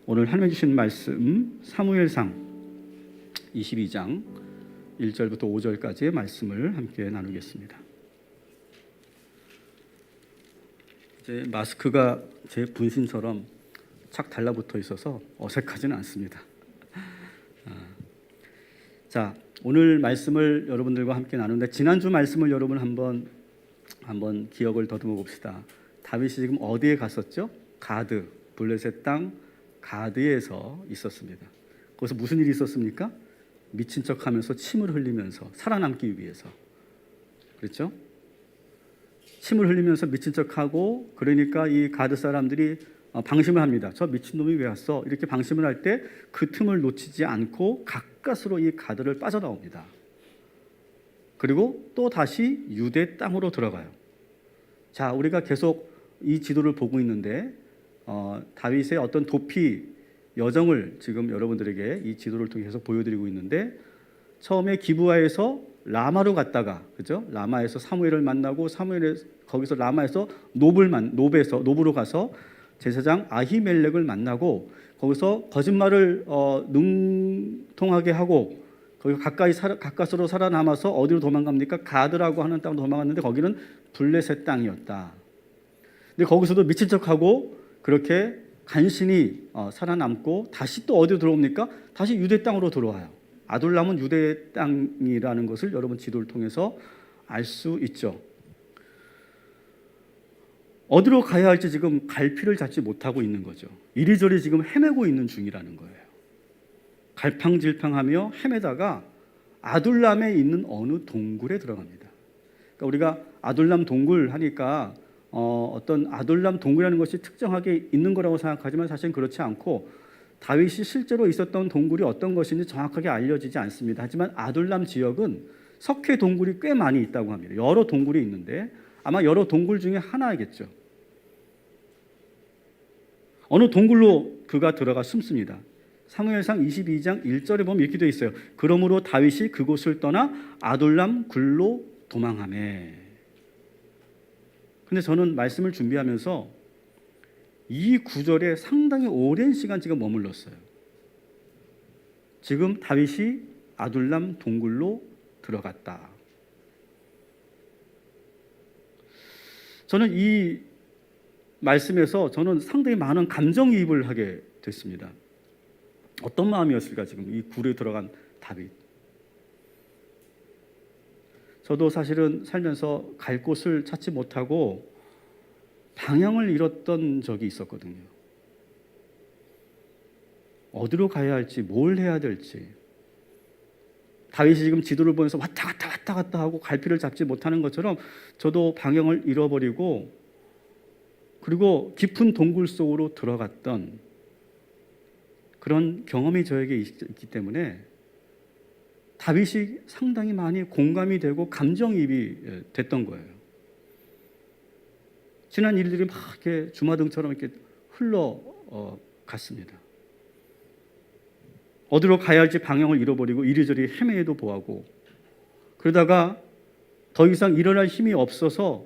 오늘 하나님 주신 말씀 사무엘상 22장 1절부터 5절까지의 말씀을 함께 나누겠습니다. 이제 마스크가 제 분신처럼 착 달라붙어 있어서 어색하지는 않습니다. 자, 오늘 말씀을 여러분들과 함께 나누는데 지난주 말씀을 여러분 한번 기억을 더듬어 봅시다. 다윗이 지금 어디에 갔었죠? 가드, 블레셋 땅 가드에서 있었습니다. 거기서 무슨 일이 있었습니까? 미친 척하면서 침을 흘리면서 살아남기 위해서, 그렇죠? 침을 흘리면서 미친 척하고, 그러니까 이 가드 사람들이 방심을 합니다. 저 미친놈이 왜 왔어? 이렇게 방심을 할 때 그 틈을 놓치지 않고 가까스로 이 가드를 빠져나옵니다. 그리고 또 다시 유대 땅으로 들어가요. 자, 우리가 계속 이 지도를 보고 있는데 다윗의 어떤 도피 여정을 지금 여러분들에게 이 지도를 통해서 보여드리고 있는데, 처음에 기브아에서 라마로 갔다가, 그죠? 라마에서 사무엘을 만나고, 거기서 라마에서 노브로 가서 제사장 아히멜렉을 만나고, 거기서 거짓말을 능통하게 하고, 거기 가까스로 살아남아서 어디로 도망갑니까? 가드라고 하는 땅으로 도망갔는데 거기는 블레셋 땅이었다. 근데 거기서도 미친 척하고 그렇게 간신히 살아남고 다시 또 어디로 들어옵니까? 다시 유대 땅으로 들어와요. 아둘람은 유대 땅이라는 것을 여러분 지도를 통해서 알 수 있죠. 어디로 가야 할지 지금 갈피를 잡지 못하고 있는 거죠. 이리저리 지금 헤매고 있는 중이라는 거예요. 갈팡질팡하며 헤매다가 아둘람에 있는 어느 동굴에 들어갑니다. 그러니까 우리가 아둘람 동굴 하니까 어떤 아둘람 동굴이라는 것이 특정하게 있는 거라고 생각하지만 사실은 그렇지 않고, 다윗이 실제로 있었던 동굴이 어떤 것인지 정확하게 알려지지 않습니다. 하지만 아둘람 지역은 석회 동굴이 꽤 많이 있다고 합니다. 여러 동굴이 있는데 아마 여러 동굴 중에 하나이겠죠. 어느 동굴로 그가 들어가 숨습니다. 사무엘상 22장 1절에 보면 이렇게 되어 있어요. 그러므로 다윗이 그곳을 떠나 아둘람 굴로 도망하매. 근데 저는 말씀을 준비하면서 이 구절에 상당히 오랜 시간 지금 머물렀어요. 지금 다윗이 아둘람 동굴로 들어갔다. 저는 이 말씀에서 저는 상당히 많은 감정이입을 하게 됐습니다. 어떤 마음이었을까, 지금 이 굴에 들어간 다윗. 저도 사실은 살면서 갈 곳을 찾지 못하고 방향을 잃었던 적이 있었거든요. 어디로 가야 할지, 뭘 해야 될지. 다윗이 지금 지도를 보면서 왔다 갔다 하고 갈피를 잡지 못하는 것처럼 저도 방향을 잃어버리고, 그리고 깊은 동굴 속으로 들어갔던 그런 경험이 저에게 있기 때문에 다윗이 상당히 많이 공감이 되고 감정이입이 됐던 거예요. 지난 일들이 막 이렇게 주마등처럼 이렇게 흘러갔습니다. 어디로 가야 할지 방향을 잃어버리고 이리저리 헤매도 보하고, 그러다가 더 이상 일어날 힘이 없어서,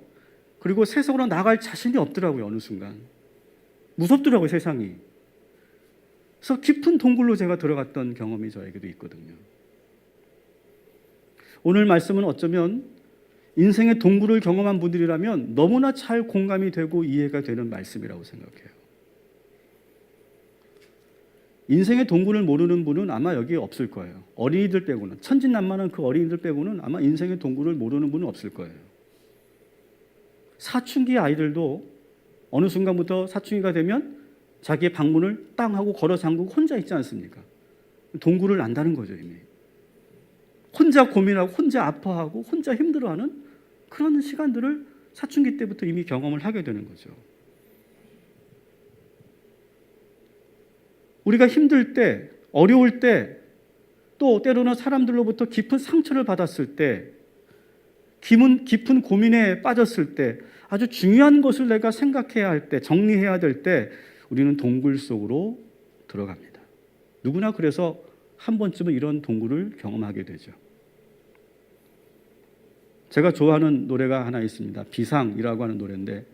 그리고 세상으로 나갈 자신이 없더라고요. 어느 순간 무섭더라고요, 세상이. 그래서 깊은 동굴로 제가 들어갔던 경험이 저에게도 있거든요. 오늘 말씀은 어쩌면 인생의 동굴을 경험한 분들이라면 너무나 잘 공감이 되고 이해가 되는 말씀이라고 생각해요. 인생의 동굴을 모르는 분은 아마 여기에 없을 거예요. 어린이들 빼고는, 천진난만한 그 어린이들 빼고는 아마 인생의 동굴을 모르는 분은 없을 거예요. 사춘기 아이들도 어느 순간부터 사춘기가 되면 자기의 방문을 땅 하고 걸어 잠그고 혼자 있지 않습니까? 동굴을 안다는 거죠. 이미 혼자 고민하고 혼자 아파하고 혼자 힘들어하는 그런 시간들을 사춘기 때부터 이미 경험을 하게 되는 거죠. 우리가 힘들 때, 어려울 때, 또 때로는 사람들로부터 깊은 상처를 받았을 때, 깊은 고민에 빠졌을 때, 아주 중요한 것을 내가 생각해야 할 때, 정리해야 될 때 우리는 동굴 속으로 들어갑니다. 누구나 그래서 한 번쯤은 이런 동굴을 경험하게 되죠. 제가 좋아하는 노래가 하나 있습니다. 비상이라고 하는 노래인데,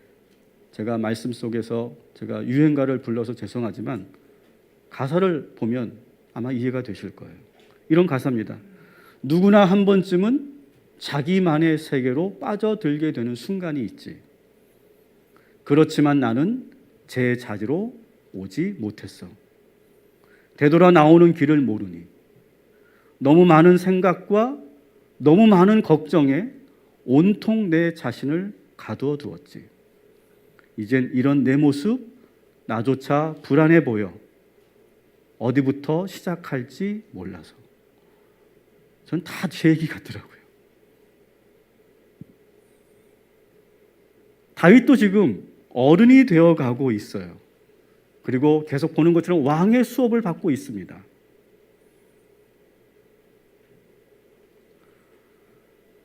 제가 말씀 속에서 제가 유행가를 불러서 죄송하지만 가사를 보면 아마 이해가 되실 거예요. 이런 가사입니다. 누구나 한 번쯤은 자기만의 세계로 빠져들게 되는 순간이 있지. 그렇지만 나는 제 자리로 오지 못했어. 되돌아 나오는 길을 모르니 너무 많은 생각과 너무 많은 걱정에 온통 내 자신을 가두어 두었지. 이젠 이런 내 모습 나조차 불안해 보여. 어디부터 시작할지 몰라서. 전 다 제 얘기 같더라고요. 다윗도 지금 어른이 되어 가고 있어요. 그리고 계속 보는 것처럼 왕의 수업을 받고 있습니다.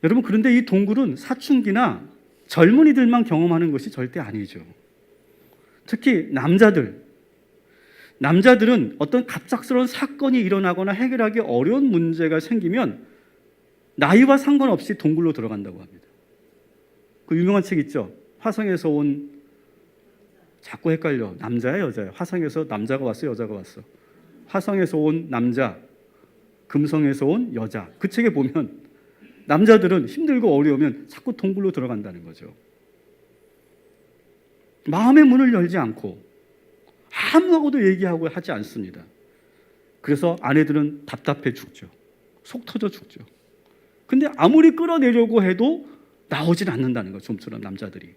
여러분, 그런데 이 동굴은 사춘기나 젊은이들만 경험하는 것이 절대 아니죠. 특히 남자들은 어떤 갑작스러운 사건이 일어나거나 해결하기 어려운 문제가 생기면 나이와 상관없이 동굴로 들어간다고 합니다. 그 유명한 책 있죠. 화성에서 온, 자꾸 헷갈려. 남자야 여자야? 화성에서 남자가 왔어 여자가 왔어? 화성에서 온 남자, 금성에서 온 여자. 그 책에 보면 남자들은 힘들고 어려우면 자꾸 동굴로 들어간다는 거죠. 마음의 문을 열지 않고 아무하고도 얘기하고 하지 않습니다. 그래서 아내들은 답답해 죽죠. 속 터져 죽죠. 근데 아무리 끌어내려고 해도 나오진 않는다는 거죠. 좀처럼 남자들이.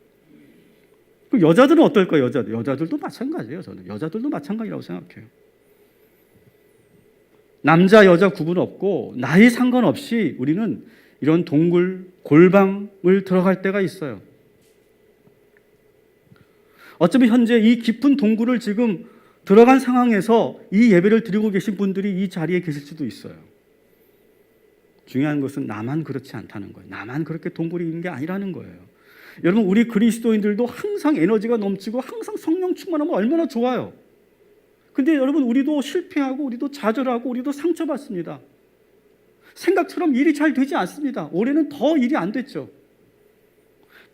여자들은 어떨까요? 여자들도 마찬가지예요. 저는 여자들도 마찬가지라고 생각해요. 남자 여자 구분 없고 나이 상관없이 우리는 이런 동굴 골방을 들어갈 때가 있어요. 어쩌면 현재 이 깊은 동굴을 지금 들어간 상황에서 이 예배를 드리고 계신 분들이 이 자리에 계실 수도 있어요. 중요한 것은 나만 그렇지 않다는 거예요. 나만 그렇게 동굴이 있는 게 아니라는 거예요. 여러분, 우리 그리스도인들도 항상 에너지가 넘치고 항상 성령 충만하면 얼마나 좋아요. 근데 여러분, 우리도 실패하고 우리도 좌절하고 우리도 상처받습니다. 생각처럼 일이 잘 되지 않습니다. 올해는 더 일이 안 됐죠.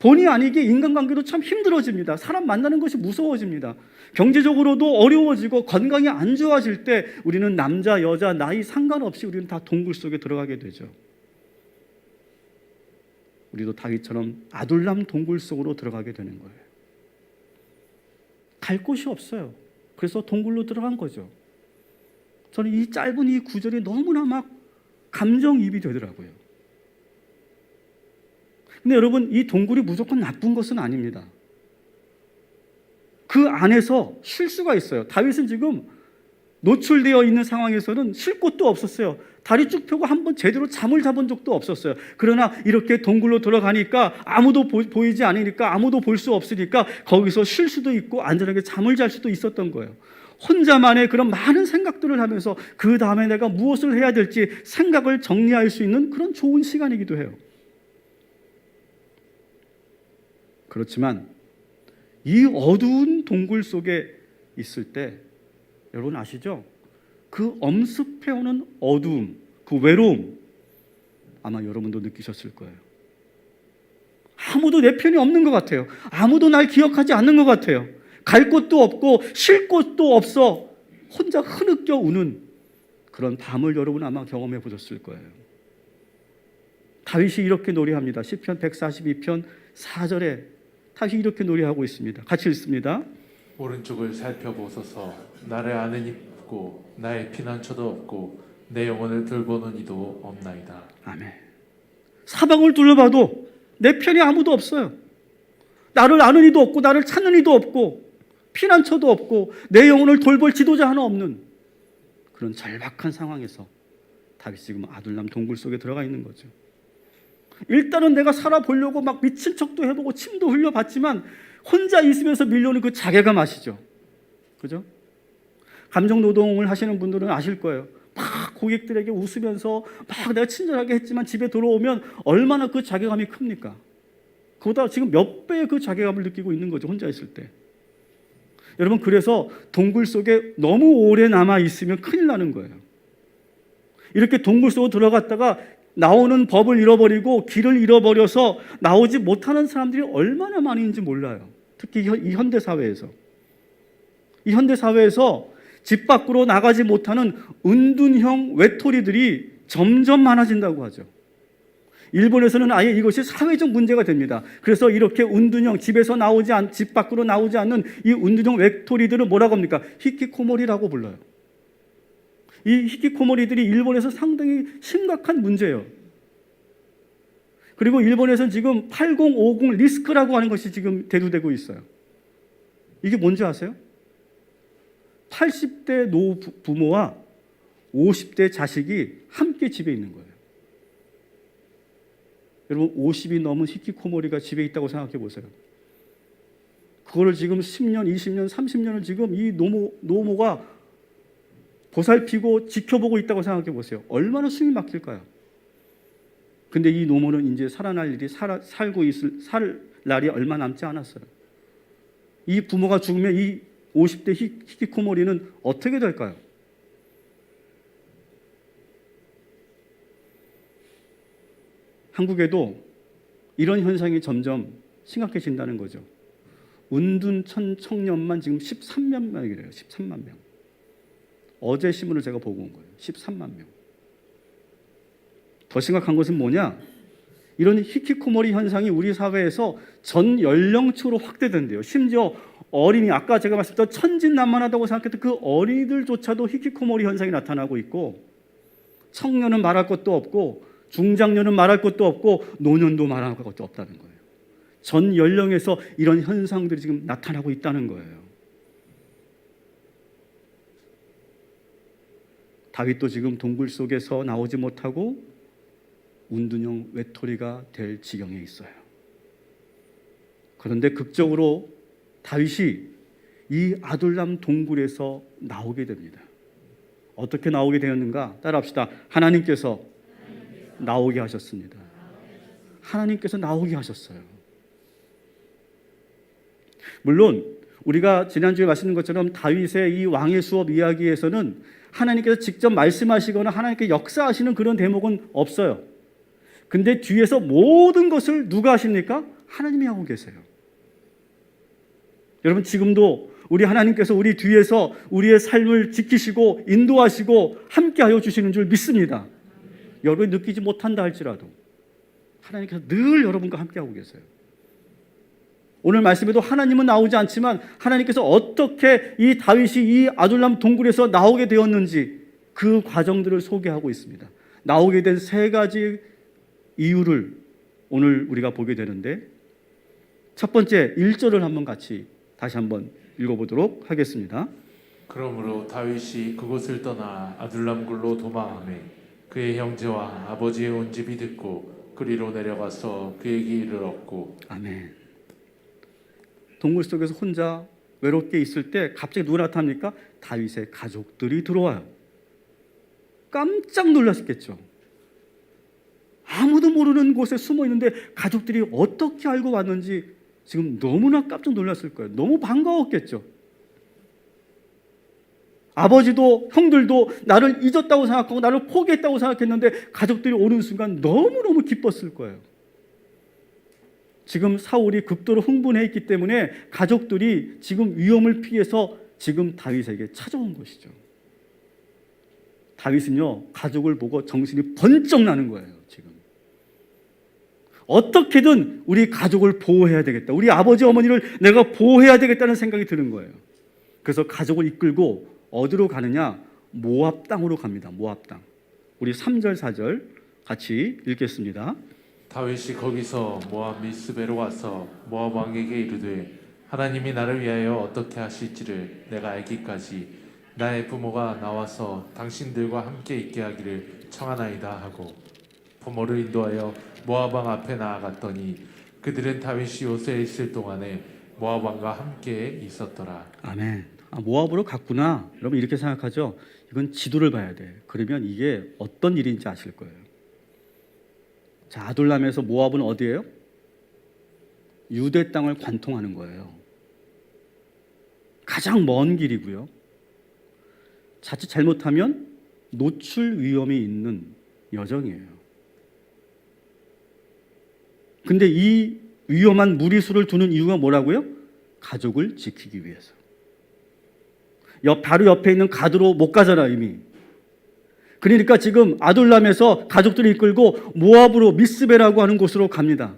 본의 아니게 인간관계도 참 힘들어집니다. 사람 만나는 것이 무서워집니다. 경제적으로도 어려워지고 건강이 안 좋아질 때 우리는 남자, 여자, 나이 상관없이 우리는 다 동굴 속에 들어가게 되죠. 우리도 다윗처럼 아둘람 동굴 속으로 들어가게 되는 거예요. 갈 곳이 없어요. 그래서 동굴로 들어간 거죠. 저는 이 짧은 이 구절이 너무나 막 감정이입이 되더라고요. 근데 여러분, 이 동굴이 무조건 나쁜 것은 아닙니다. 그 안에서 쉴 수가 있어요. 다윗은 지금 노출되어 있는 상황에서는 쉴 곳도 없었어요. 다리 쭉 펴고 한번 제대로 잠을 자본 적도 없었어요. 그러나 이렇게 동굴로 들어가니까 아무도 보이지 않으니까 아무도 볼 수 없으니까 거기서 쉴 수도 있고 안전하게 잠을 잘 수도 있었던 거예요. 혼자만의 그런 많은 생각들을 하면서 그 다음에 내가 무엇을 해야 될지 생각을 정리할 수 있는 그런 좋은 시간이기도 해요. 그렇지만 이 어두운 동굴 속에 있을 때 여러분 아시죠? 그 엄습해오는 어두움, 그 외로움 아마 여러분도 느끼셨을 거예요. 아무도 내 편이 없는 것 같아요. 아무도 날 기억하지 않는 것 같아요. 갈 곳도 없고 쉴 곳도 없어 혼자 흐느껴 우는 그런 밤을 여러분 아마 경험해 보셨을 거예요. 다윗이 이렇게 노래합니다. 시편 142편 4절에 다윗이 이렇게 노래하고 있습니다. 같이 읽습니다. 오른쪽을 살펴보소서. 나를 아는 이 없고 나의 피난처도 없고 내 영혼을 돌보는 이도 없나이다. 아멘. 사방을 둘러봐도 내 편이 아무도 없어요. 나를 아는 이도 없고 나를 찾는 이도 없고 피난처도 없고 내 영혼을 돌볼 지도자 하나 없는 그런 절박한 상황에서 다윗이 지금 아둘람 동굴 속에 들어가 있는 거죠. 일단은 내가 살아보려고 막 미친 척도 해보고 침도 흘려봤지만 혼자 있으면서 밀려오는 그 자괴감 아시죠? 그죠? 감정노동을 하시는 분들은 아실 거예요. 막 고객들에게 웃으면서 막 내가 친절하게 했지만 집에 들어오면 얼마나 그 자괴감이 큽니까? 그보다 지금 몇 배의 그 자괴감을 느끼고 있는 거죠. 혼자 있을 때. 여러분, 그래서 동굴 속에 너무 오래 남아 있으면 큰일 나는 거예요. 이렇게 동굴 속으로 들어갔다가 나오는 법을 잃어버리고 길을 잃어버려서 나오지 못하는 사람들이 얼마나 많이 있는지 몰라요. 특히 이 현대 사회에서. 이 현대 사회에서 집 밖으로 나가지 못하는 은둔형 외톨이들이 점점 많아진다고 하죠. 일본에서는 아예 이것이 사회적 문제가 됩니다. 그래서 이렇게 은둔형, 집 밖으로 나오지 않는 이 은둔형 외톨이들을 뭐라고 합니까? 히키코모리라고 불러요. 이 히키코모리들이 일본에서 상당히 심각한 문제예요. 그리고 일본에서는 지금 8050 리스크라고 하는 것이 지금 대두되고 있어요. 이게 뭔지 아세요? 80대 노부모와 50대 자식이 함께 집에 있는 거예요. 여러분 50이 넘은 히키코모리가 집에 있다고 생각해 보세요. 그거를 지금 10년, 20년, 30년을 지금 이 노모가 보살피고 지켜보고 있다고 생각해 보세요. 얼마나 숨이 막힐까요? 근데 이 노모는 이제 살 날이 얼마 남지 않았어요. 이 부모가 죽으면 이 50대 히키코모리는 어떻게 될까요? 한국에도 이런 현상이 점점 심각해진다는 거죠. 은둔 청년만 지금 13만 명이래요. 13만 명. 어제 신문을 제가 보고 온 거예요. 13만 명. 더 심각한 것은 뭐냐? 이런 히키코모리 현상이 우리 사회에서 전 연령층으로 확대된대요. 심지어 어린이, 아까 제가 말씀드렸던 천진난만하다고 생각했던 그 어린이들조차도 히키코모리 현상이 나타나고 있고, 청년은 말할 것도 없고 중장년은 말할 것도 없고 노년도 말할 것도 없다는 거예요. 전 연령에서 이런 현상들이 지금 나타나고 있다는 거예요. 다윗도 지금 동굴 속에서 나오지 못하고 은둔형 외톨이가 될 지경에 있어요. 그런데 극적으로 다윗이 이 아둘람 동굴에서 나오게 됩니다. 어떻게 나오게 되었는가? 따라합시다. 하나님께서 나오게 하셨습니다. 하나님께서 나오게 하셨어요. 물론 우리가 지난주에 말씀드린 것처럼 다윗의 이 왕의 수업 이야기에서는 하나님께서 직접 말씀하시거나 하나님께 역사하시는 그런 대목은 없어요. 근데 뒤에서 모든 것을 누가 하십니까? 하나님이 하고 계세요. 여러분 지금도 우리 하나님께서 우리 뒤에서 우리의 삶을 지키시고 인도하시고 함께하여 주시는 줄 믿습니다. 여러분이 느끼지 못한다 할지라도 하나님께서 늘 여러분과 함께하고 계세요. 오늘 말씀에도 하나님은 나오지 않지만 하나님께서 어떻게 이 다윗이 이 아둘람 동굴에서 나오게 되었는지 그 과정들을 소개하고 있습니다. 나오게 된 세 가지 이유를 오늘 우리가 보게 되는데, 첫 번째 1절을 한번 같이 다시 한번 읽어보도록 하겠습니다. 그러므로 다윗이 그곳을 떠나 아둘람 굴로 도망하매 그의 형제와 아버지의 온 집이 듣고 그리로 내려가서 그에게 이르렀고. 아멘. 동굴 속에서 혼자 외롭게 있을 때 갑자기 누가 나타납니까? 다윗의 가족들이 들어와요. 깜짝 놀랐겠죠. 아무도 모르는 곳에 숨어 있는데 가족들이 어떻게 알고 왔는지 지금 너무나 깜짝 놀랐을 거예요. 너무 반가웠겠죠. 아버지도 형들도 나를 잊었다고 생각하고 나를 포기했다고 생각했는데 가족들이 오는 순간 너무너무 기뻤을 거예요. 지금 사울이 극도로 흥분해 있기 때문에 가족들이 지금 위험을 피해서 지금 다윗에게 찾아온 것이죠. 다윗은요, 가족을 보고 정신이 번쩍 나는 거예요. 지금 어떻게든 우리 가족을 보호해야 되겠다, 우리 아버지 어머니를 내가 보호해야 되겠다는 생각이 드는 거예요. 그래서 가족을 이끌고 어디로 가느냐? 모압 땅으로 갑니다. 모압 땅. 우리 3절 4절 같이 읽겠습니다. 다윗이 거기서 모압 미스베로 와서 모압 왕에게 이르되 하나님이 나를 위하여 어떻게 하실지를 내가 알기까지 나의 부모가 나와서 당신들과 함께 있게 하기를 청하나이다 하고 부모를 인도하여 모압 왕 앞에 나아갔더니 그들은 다윗이 요새에 있을 동안에 모압 왕과 함께 있었더라. 아멘. 모압으로 갔구나. 여러분 이렇게 생각하죠. 이건 지도를 봐야 돼. 그러면 이게 어떤 일인지 아실 거예요. 자, 아둘람에서 모압은 어디예요? 유대 땅을 관통하는 거예요. 가장 먼 길이고요. 자칫 잘못하면 노출 위험이 있는 여정이에요. 근데 이 위험한 무리수를 두는 이유가 뭐라고요? 가족을 지키기 위해서. 바로 옆에 있는 가드로 못 가잖아 이미. 그러니까 지금 아둘람에서 가족들을 이끌고 모압으로 미스베라고 하는 곳으로 갑니다.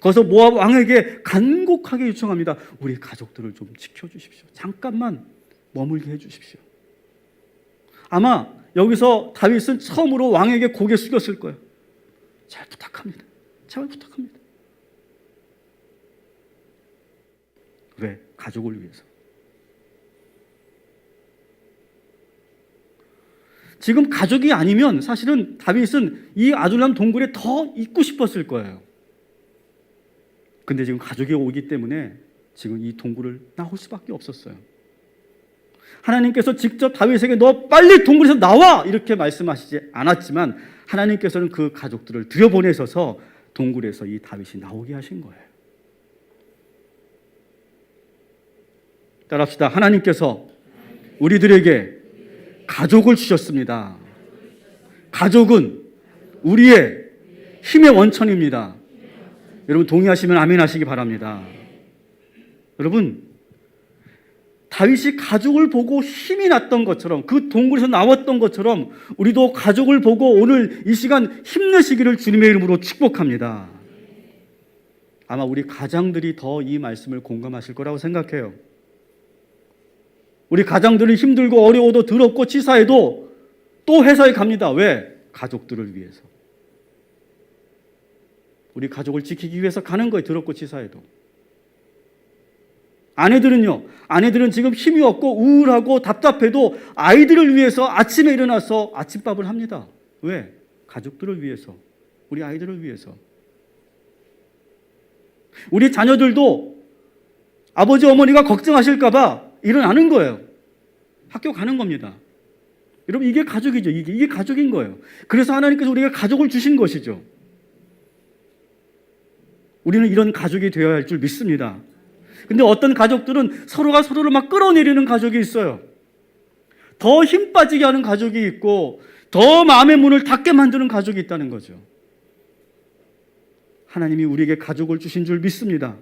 거기서 모압 왕에게 간곡하게 요청합니다. 우리 가족들을 좀 지켜주십시오. 잠깐만 머물게 해주십시오. 아마 여기서 다윗은 처음으로 왕에게 고개 숙였을 거예요. 잘 부탁합니다. 잘 부탁합니다. 왜? 가족을 위해서. 지금 가족이 아니면 사실은 다윗은 이 아둘람 동굴에 더 있고 싶었을 거예요. 근데 지금 가족이 오기 때문에 지금 이 동굴을 나올 수밖에 없었어요. 하나님께서 직접 다윗에게 너 빨리 동굴에서 나와! 이렇게 말씀하시지 않았지만 하나님께서는 그 가족들을 들여보내셔서 동굴에서 이 다윗이 나오게 하신 거예요. 따라합시다. 하나님께서 우리들에게 가족을 주셨습니다. 가족은 우리의 힘의 원천입니다. 여러분 동의하시면 아멘 하시기 바랍니다. 여러분 다윗이 가족을 보고 힘이 났던 것처럼 그 동굴에서 나왔던 것처럼 우리도 가족을 보고 오늘 이 시간 힘내시기를 주님의 이름으로 축복합니다. 아마 우리 가장들이 더 이 말씀을 공감하실 거라고 생각해요. 우리 가장들은 힘들고 어려워도 더럽고 치사해도 또 회사에 갑니다. 왜? 가족들을 위해서. 우리 가족을 지키기 위해서 가는 거예요. 더럽고 치사해도. 아내들은요. 아내들은 지금 힘이 없고 우울하고 답답해도 아이들을 위해서 아침에 일어나서 아침밥을 합니다. 왜? 가족들을 위해서. 우리 아이들을 위해서. 우리 자녀들도 아버지 어머니가 걱정하실까 봐 일어나는 거예요. 학교 가는 겁니다. 여러분 이게 가족이죠. 이게 가족인 거예요. 그래서 하나님께서 우리에게 가족을 주신 것이죠. 우리는 이런 가족이 되어야 할 줄 믿습니다. 근데 어떤 가족들은 서로가 서로를 막 끌어내리는 가족이 있어요. 더 힘 빠지게 하는 가족이 있고 더 마음의 문을 닫게 만드는 가족이 있다는 거죠. 하나님이 우리에게 가족을 주신 줄 믿습니다.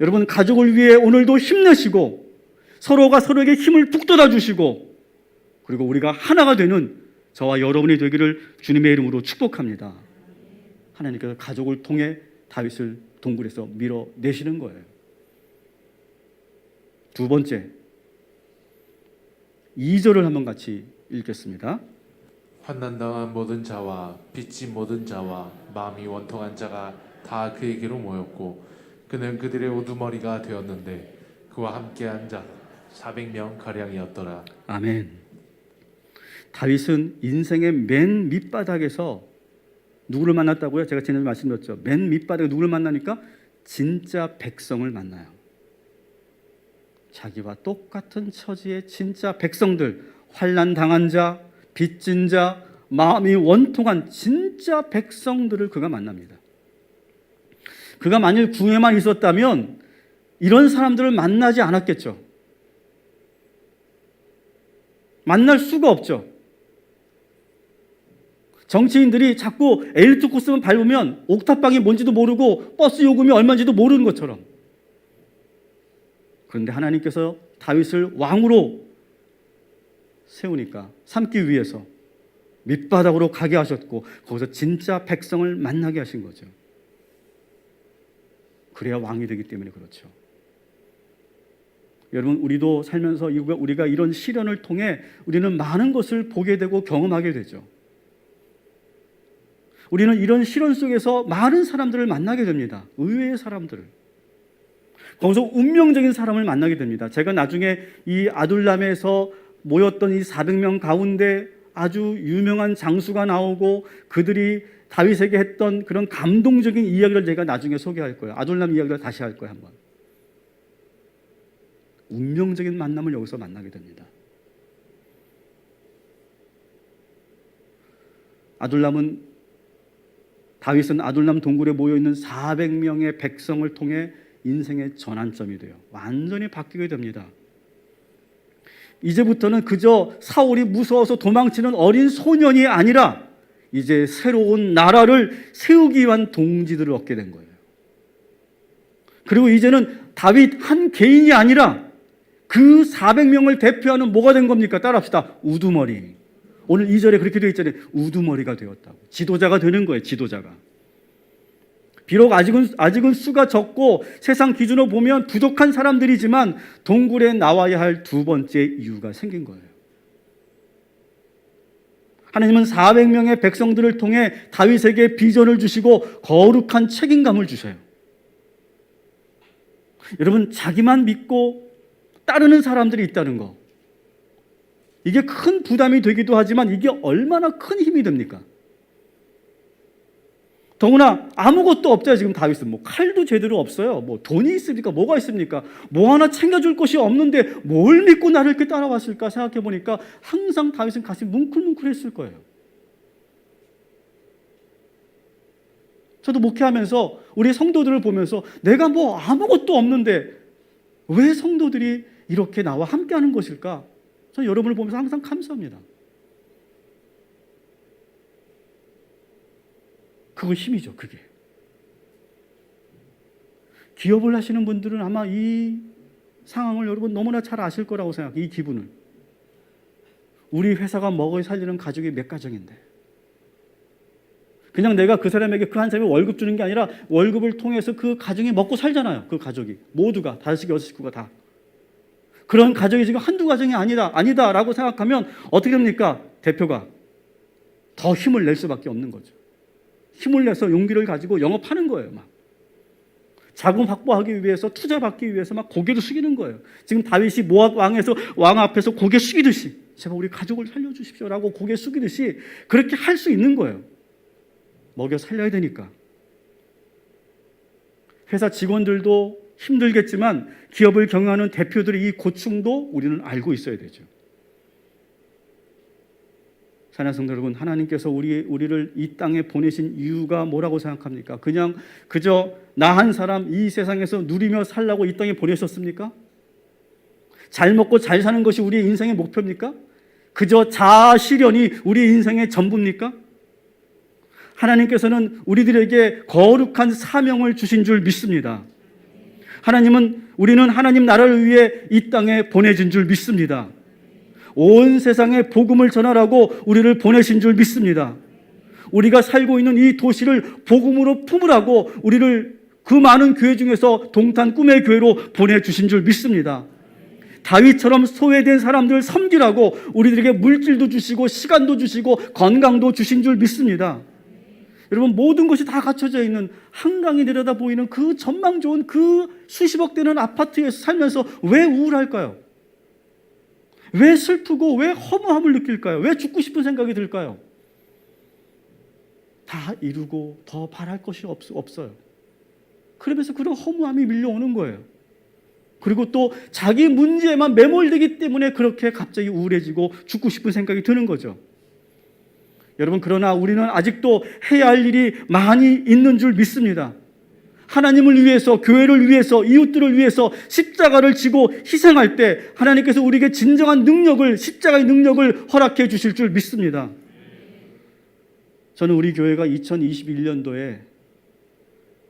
여러분 가족을 위해 오늘도 힘내시고 서로가 서로에게 힘을 북돋아 주시고 그리고 우리가 하나가 되는 저와 여러분이 되기를 주님의 이름으로 축복합니다. 하나님께서 가족을 통해 다윗을 동굴에서 밀어내시는 거예요. 두 번째 2절을 한번 같이 읽겠습니다. 환난당한 모든 자와 빚진 모든 자와 마음이 원통한 자가 다 그에게로 모였고 그는 그들의 우두머리가 되었는데 그와 함께한 자 400명 가량이었더라. 아멘. 다윗은 인생의 맨 밑바닥에서 누구를 만났다고요? 제가 지난주에 말씀드렸죠. 맨 밑바닥에 누구를 만나니까 진짜 백성을 만나요. 자기와 똑같은 처지의 진짜 백성들, 환난 당한 자, 빚진 자, 마음이 원통한 진짜 백성들을 그가 만납니다. 그가 만일 궁에만 있었다면 이런 사람들을 만나지 않았겠죠. 만날 수가 없죠. 정치인들이 자꾸 엘리트 코스만 밟으면 옥탑방이 뭔지도 모르고 버스 요금이 얼마인지도 모르는 것처럼. 그런데 하나님께서 다윗을 왕으로 세우니까 삼기 위해서 밑바닥으로 가게 하셨고 거기서 진짜 백성을 만나게 하신 거죠. 그래야 왕이 되기 때문에 그렇죠. 여러분 우리도 살면서 우리가 이런 시련을 통해 우리는 많은 것을 보게 되고 경험하게 되죠. 우리는 이런 시련 속에서 많은 사람들을 만나게 됩니다. 의외의 사람들을. 거기서 운명적인 사람을 만나게 됩니다. 제가 나중에 이 아둘람에서 모였던 이 400명 가운데 아주 유명한 장수가 나오고 그들이 다윗에게 했던 그런 감동적인 이야기를 제가 나중에 소개할 거예요. 아둘람 이야기를 다시 할 거예요. 한번. 운명적인 만남을 여기서 만나게 됩니다. 다윗은 아둘람 동굴에 모여있는 400명의 백성을 통해 인생의 전환점이 돼요. 완전히 바뀌게 됩니다. 이제부터는 그저 사울이 무서워서 도망치는 어린 소년이 아니라 이제 새로운 나라를 세우기 위한 동지들을 얻게 된 거예요. 그리고 이제는 다윗 한 개인이 아니라 그 400명을 대표하는 뭐가 된 겁니까? 따라합시다. 우두머리. 오늘 2절에 그렇게 되어 있잖아요. 우두머리가 되었다고. 지도자가 되는 거예요. 지도자가. 비록 아직은 수가 적고 세상 기준으로 보면 부족한 사람들이지만 동굴에 나와야 할 두 번째 이유가 생긴 거예요. 하나님은 400명의 백성들을 통해 다윗에게 비전을 주시고 거룩한 책임감을 주셔요. 여러분, 자기만 믿고 따르는 사람들이 있다는 거, 이게 큰 부담이 되기도 하지만 이게 얼마나 큰 힘이 됩니까? 더구나 아무것도 없잖아요. 지금 다윗은 뭐 칼도 제대로 없어요. 뭐 돈이 있습니까? 뭐가 있습니까? 뭐 하나 챙겨줄 것이 없는데 뭘 믿고 나를 이렇게 따라왔을까 생각해 보니까 항상 다윗은 가슴이 뭉클뭉클했을 거예요. 저도 목회하면서 우리 성도들을 보면서 내가 뭐 아무것도 없는데 왜 성도들이 이렇게 나와 함께하는 것일까? 저는 여러분을 보면서 항상 감사합니다. 그거 힘이죠, 그게. 기업을 하시는 분들은 아마 이 상황을 여러분 너무나 잘 아실 거라고 생각해요. 이 기분을. 우리 회사가 먹여 살리는 가족이 몇 가정인데 그냥 내가 그 사람에게 그 한 사람이 월급 주는 게 아니라 월급을 통해서 그 가정이 먹고 살잖아요. 그 가족이 모두가 5식, 6식구가 다. 그런 가족이 지금 한두 가정이 아니다라고 생각하면 어떻게 됩니까? 대표가 더 힘을 낼 수밖에 없는 거죠. 힘을 내서 용기를 가지고 영업하는 거예요. 막 자금 확보하기 위해서, 투자 받기 위해서 막 고개도 숙이는 거예요. 지금 다윗이 모압 왕 앞에서 고개 숙이듯이 제발 우리 가족을 살려주십시오라고 고개 숙이듯이 그렇게 할 수 있는 거예요. 먹여 살려야 되니까. 회사 직원들도 힘들겠지만 기업을 경영하는 대표들의 이 고충도 우리는 알고 있어야 되죠. 사랑하는 성도 여러분, 하나님께서 우리를 이 땅에 보내신 이유가 뭐라고 생각합니까? 그저 나 한 사람 이 세상에서 누리며 살라고 이 땅에 보내셨습니까? 잘 먹고 잘 사는 것이 우리의 인생의 목표입니까? 그저 자아 실현이 우리의 인생의 전부입니까? 하나님께서는 우리들에게 거룩한 사명을 주신 줄 믿습니다. 우리는 하나님 나라를 위해 이 땅에 보내진 줄 믿습니다. 온 세상에 복음을 전하라고 우리를 보내신 줄 믿습니다. 우리가 살고 있는 이 도시를 복음으로 품으라고 우리를 그 많은 교회 중에서 동탄 꿈의 교회로 보내주신 줄 믿습니다. 다윗처럼 소외된 사람들을 섬기라고 우리들에게 물질도 주시고 시간도 주시고 건강도 주신 줄 믿습니다. 여러분, 모든 것이 다 갖춰져 있는 한강이 내려다 보이는 그 전망 좋은 그 수십억 되는 아파트에서 살면서 왜 우울할까요? 왜 슬프고 왜 허무함을 느낄까요? 왜 죽고 싶은 생각이 들까요? 다 이루고 더 바랄 것이 없어요. 그러면서 그런 허무함이 밀려오는 거예요. 그리고 또 자기 문제에만 매몰되기 때문에 그렇게 갑자기 우울해지고 죽고 싶은 생각이 드는 거죠. 여러분, 그러나 우리는 아직도 해야 할 일이 많이 있는 줄 믿습니다. 하나님을 위해서, 교회를 위해서, 이웃들을 위해서 십자가를 지고 희생할 때 하나님께서 우리에게 진정한 능력을, 십자가의 능력을 허락해 주실 줄 믿습니다. 저는 우리 교회가 2021년도에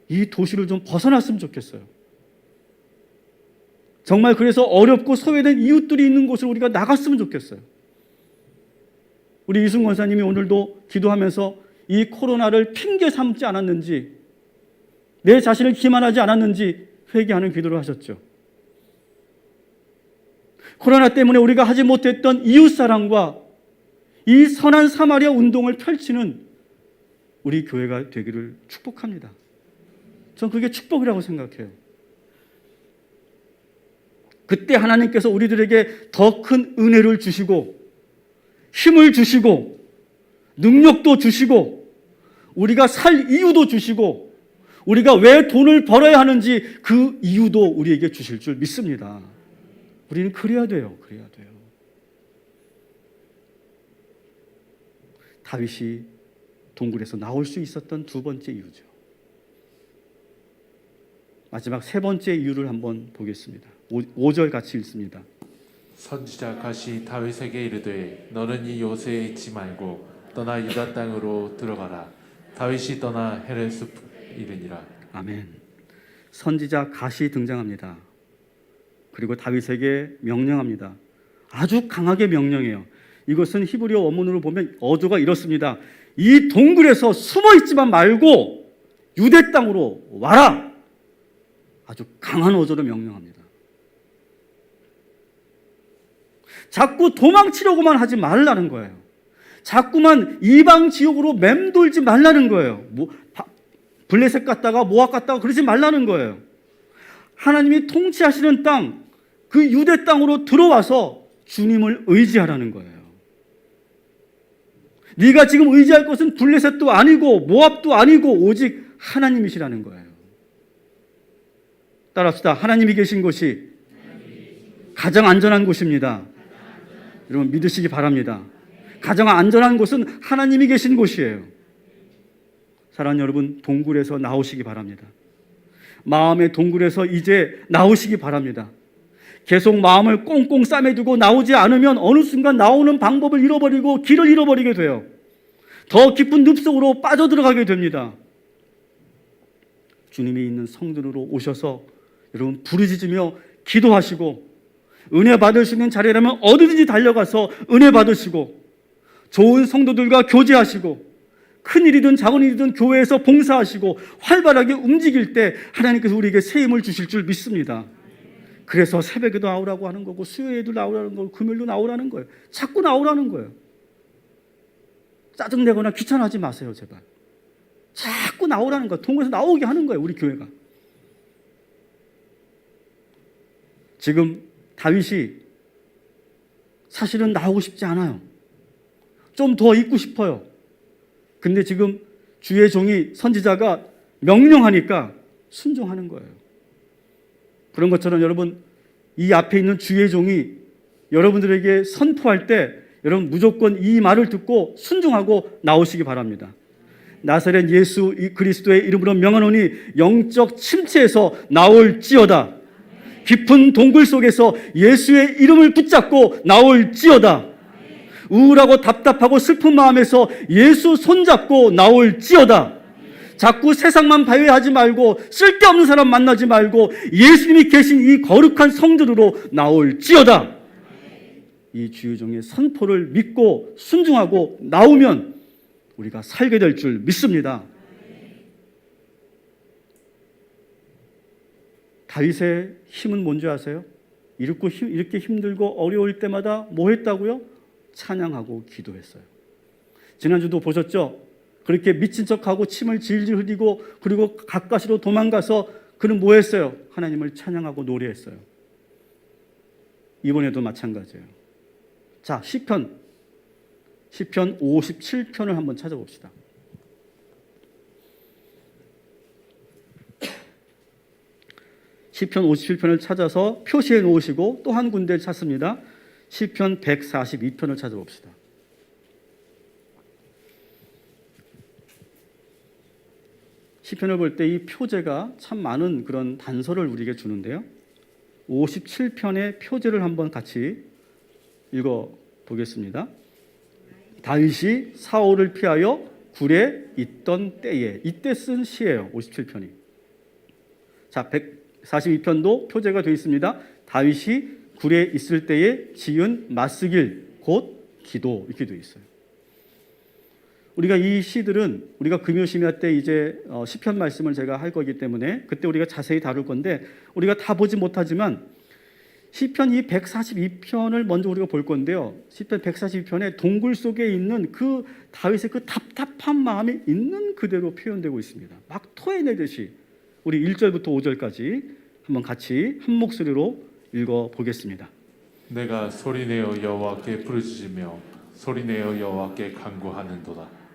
이 도시를 좀 벗어났으면 좋겠어요. 정말 그래서 어렵고 소외된 이웃들이 있는 곳을 우리가 나갔으면 좋겠어요. 우리 이승 권사님이 오늘도 기도하면서 이 코로나를 핑계 삼지 않았는지, 내 자신을 기만하지 않았는지 회개하는 기도를 하셨죠. 코로나 때문에 우리가 하지 못했던 이웃사랑과 이 선한 사마리아 운동을 펼치는 우리 교회가 되기를 축복합니다. 전 그게 축복이라고 생각해요. 그때 하나님께서 우리들에게 더 큰 은혜를 주시고 힘을 주시고 능력도 주시고 우리가 살 이유도 주시고 우리가 왜 돈을 벌어야 하는지 그 이유도 우리에게 주실 줄 믿습니다. 우리는 그래야 돼요. 그래야 돼요. 다윗이 동굴에서 나올 수 있었던 두 번째 이유죠. 마지막 세 번째 이유를 한번 보겠습니다. 5절 같이 읽습니다. 선지자 갓이 다윗에게 이르되 너는 이 요새에 있지 말고 떠나 유다 땅으로 들어가라. 다윗이 떠나 헤레스 이르니라. 아멘. 선지자 갓이 등장합니다. 그리고 다윗에게 명령합니다. 아주 강하게 명령해요. 이것은 히브리어 원문으로 보면 어조가 이렇습니다. 이 동굴에서 숨어 있지만 말고 유대 땅으로 와라. 아주 강한 어조로 명령합니다. 자꾸 도망치려고만 하지 말라는 거예요. 자꾸만 이방 지역으로 맴돌지 말라는 거예요. 블레셋 갔다가 모압 갔다가 그러지 말라는 거예요. 하나님이 통치하시는 땅, 그 유대 땅으로 들어와서 주님을 의지하라는 거예요. 네가 지금 의지할 것은 블레셋도 아니고 모압도 아니고 오직 하나님이시라는 거예요. 따라합시다. 하나님이 계신 곳이 가장 안전한 곳입니다. 여러분 믿으시기 바랍니다. 가장 안전한 곳은 하나님이 계신 곳이에요. 사랑하는 여러분, 동굴에서 나오시기 바랍니다. 마음의 동굴에서 이제 나오시기 바랍니다. 계속 마음을 꽁꽁 싸매두고 나오지 않으면 어느 순간 나오는 방법을 잃어버리고 길을 잃어버리게 돼요. 더 깊은 늪속으로 빠져들어가게 됩니다. 주님이 있는 성전으로 오셔서 여러분 부르짖으며 기도하시고 은혜 받을 수 있는 자리라면 어디든지 달려가서 은혜 받으시고 좋은 성도들과 교제하시고 큰 일이든 작은 일이든 교회에서 봉사하시고 활발하게 움직일 때 하나님께서 우리에게 새 힘을 주실 줄 믿습니다. 그래서 새벽에도 나오라고 하는 거고 수요일에도 나오라는 거고 금요일도 나오라는 거예요. 자꾸 나오라는 거예요. 짜증내거나 귀찮아하지 마세요, 제발. 자꾸 나오라는 거예요. 동굴에서 나오게 하는 거예요, 우리 교회가. 지금 다윗이 사실은 나오고 싶지 않아요. 좀 더 있고 싶어요. 근데 지금 주의 종이 선지자가 명령하니까 순종하는 거예요. 그런 것처럼 여러분 이 앞에 있는 주의 종이 여러분들에게 선포할 때 여러분 무조건 이 말을 듣고 순종하고 나오시기 바랍니다. 나사렛 예수 그리스도의 이름으로 명하노니 영적 침체에서 나올지어다. 깊은 동굴 속에서 예수의 이름을 붙잡고 나올지어다. 우울하고 답답하고 슬픈 마음에서 예수 손잡고 나올지어다. 자꾸 세상만 발휘하지 말고 쓸데없는 사람 만나지 말고 예수님이 계신 이 거룩한 성전으로 나올지어다. 이 주의 종의 선포를 믿고 순종하고 나오면 우리가 살게 될 줄 믿습니다. 다윗의 힘은 뭔지 아세요? 이렇게 힘들고 어려울 때마다 뭐 했다고요? 찬양하고 기도했어요. 지난주도 보셨죠? 그렇게 미친 척하고 침을 질질 흘리고 그리고 가까스로 도망가서 그는 뭐 했어요? 하나님을 찬양하고 노래했어요. 이번에도 마찬가지예요. 자, 시편 57편을 한번 찾아봅시다. 시편 57편을 찾아서 표시해 놓으시고 또 한 군데 찾습니다. 시편 142편을 찾아봅시다. 시편을 볼 때 이 표제가 참 많은 그런 단서를 우리에게 주는데요. 57편의 표제를 한번 같이 읽어보겠습니다. 다윗이 사울을 피하여 굴에 있던 때에, 이때 쓴 시예요. 57편이. 자, 142편도 표제가 되어 있습니다. 다윗이 굴에 있을 때에 지은 맞쓰길 곧 기도, 이렇게 되어 있어요. 우리가 이 시들은 우리가 금요심야 때 이제 시편 말씀을 제가 할 거기 때문에 그때 우리가 자세히 다룰 건데 우리가 다 보지 못하지만 시편 이 142편을 먼저 우리가 볼 건데요. 시편 142편에 동굴 속에 있는 그 다윗의 그 답답한 마음이 있는 그대로 표현되고 있습니다. 막 토해내듯이 우리 1절부터 5절까지 한번 같이 한 목소리로 읽어보겠습니다. 내가 소리내어 여호와께 부르짖으며 소리내어 여호와께 간구하는도다.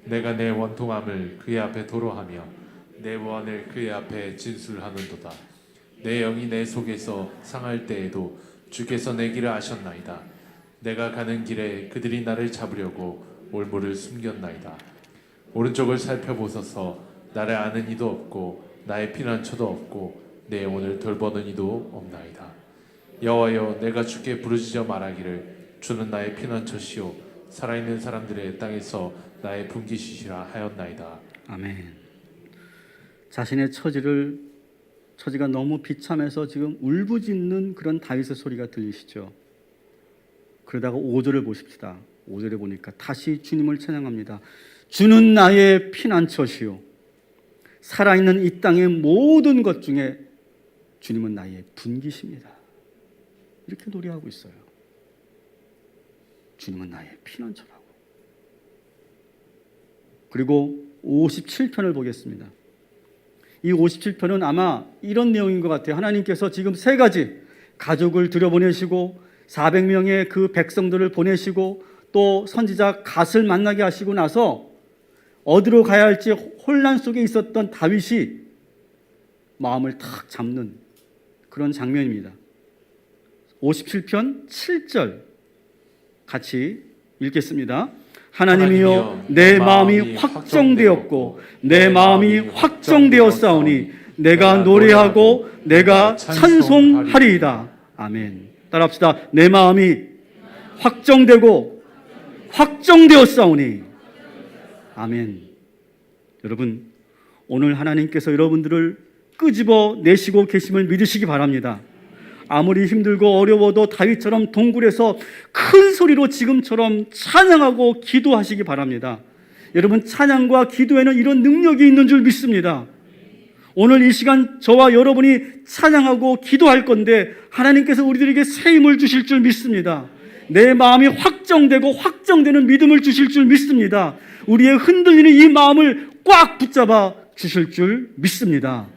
내가 내 원통함을 그의 앞에 도로하며 내 원을 그의 앞에 진술하는도다. 내 영이 내 속에서 상할 때에도 주께서 내 길을 아셨나이다. 내가 가는 길에 그들이 나를 잡으려고 올무를 숨겼나이다. 오른쪽을 살펴보소서. 나를 아는 이도 없고 나의 피난처도 없고 내 영혼을 돌보는 이도 없나이다. 여호와여, 내가 주께 부르짖어 말하기를 주는 나의 피난처시오 살아있는 사람들의 땅에서 나의 품기시시라 하였나이다. 아멘. 자신의 처지를 처지가 너무 비참해서 지금 울부짖는 그런 다윗의 소리가 들리시죠? 그러다가 5절을 보십시다. 5절에 보니까 다시 주님을 찬양합니다. 주는 나의 피난처시요 살아있는 이 땅의 모든 것 중에 주님은 나의 분기십니다. 이렇게 노래하고 있어요. 주님은 나의 피난처라고. 그리고 57편을 보겠습니다. 이 57편은 아마 이런 내용인 것 같아요. 하나님께서 지금 세 가지 가족을 들여보내시고 400명의 그 백성들을 보내시고 또 선지자 갓을 만나게 하시고 나서 어디로 가야 할지 혼란 속에 있었던 다윗이 마음을 탁 잡는 그런 장면입니다. 57편 7절 같이 읽겠습니다. 하나님이여 내 마음이 확정되었고 내 마음이 확정되었사오니 내가 노래하고 내가 찬송하리이다. 아멘. 따라합시다. 내 마음이 확정되고 확정되었사오니. 아멘. 여러분, 오늘 하나님께서 여러분들을 끄집어 내시고 계심을 믿으시기 바랍니다. 아무리 힘들고 어려워도 다윗처럼 동굴에서 큰 소리로 지금처럼 찬양하고 기도하시기 바랍니다. 여러분, 찬양과 기도에는 이런 능력이 있는 줄 믿습니다. 오늘 이 시간 저와 여러분이 찬양하고 기도할 건데 하나님께서 우리들에게 새 힘을 주실 줄 믿습니다. 내 마음이 확정되고 확정되는 믿음을 주실 줄 믿습니다. 우리의 흔들리는 이 마음을 꽉 붙잡아 주실 줄 믿습니다.